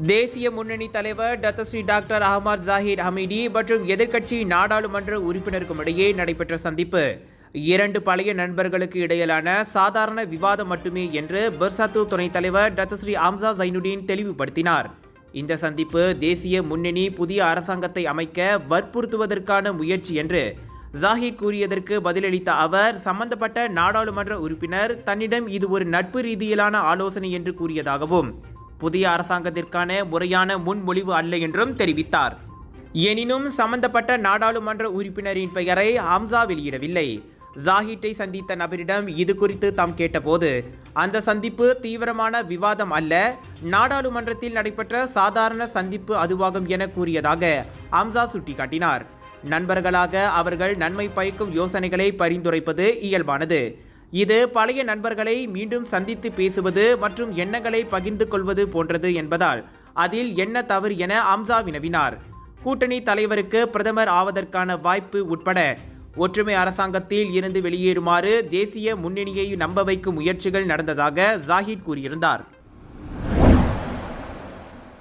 தேசிய முன்னணி தலைவர் Datuk Seri doctor Ahmad Zahid Hamidi மற்றும் எதிர்க்கட்சி நாடாளுமன்ற உறுப்பினருக்கும் இடையே நடைபெற்ற சந்திப்பு இரண்டு பழைய நண்பர்களுக்கு இடையிலான சாதாரண விவாதம் மட்டுமே என்று பெர்சாத்து துணைத் தலைவர் டத்தஸ்ரீ ஹம்சா ஜைனுடீன் தெளிவுபடுத்தினார். இந்த சந்திப்பு தேசிய முன்னணி புதிய அரசாங்கத்தை அமைக்க வற்புறுத்துவதற்கான முயற்சி என்று ஜாஹிர் கூறியதற்கு பதிலளித்த அவர், சம்பந்தப்பட்ட நாடாளுமன்ற உறுப்பினர் தன்னிடம் இது ஒரு நட்பு ரீதியிலான ஆலோசனை என்று கூறியதாகவும் புதிய அரசாங்கத்திற்கான முறையான முன்மொழிவு அல்ல என்றும் தெரிவித்தார். எனினும் சம்பந்தப்பட்ட நாடாளுமன்ற உறுப்பினரின் பெயரை ஹம்சா வெளியிடவில்லை. ஜாஹிட்டை சந்தித்த நபரிடம் இது குறித்து தாம் கேட்டபோது, அந்த சந்திப்பு தீவிரமான விவாதம் அல்ல, நாடாளுமன்றத்தில் நடைபெற்ற சாதாரண சந்திப்பு அதுவாகும் என கூறியதாக ஹம்சா சுட்டிக்காட்டினார். நண்பர்களாக அவர்கள் நன்மை பயக்கும் யோசனைகளை பரிந்துரைப்பது இயல்பானது. இது பழைய நண்பர்களை மீண்டும் சந்தித்து பேசுவது மற்றும் எண்ணங்களை பகிர்ந்து கொள்வது போன்றது என்பதால் அதில் என்ன தவறு என ஹம்சா வினவினார். கூட்டணி தலைவருக்கு பிரதமர் ஆவதற்கான வாய்ப்பு உட்பட ஒற்றுமை அரசாங்கத்தில் இருந்து வெளியேறுமாறு தேசிய முன்னணியை நம்ப வைக்கும் முயற்சிகள் நடந்ததாக ஜாஹிர் கூறியிருந்தார்.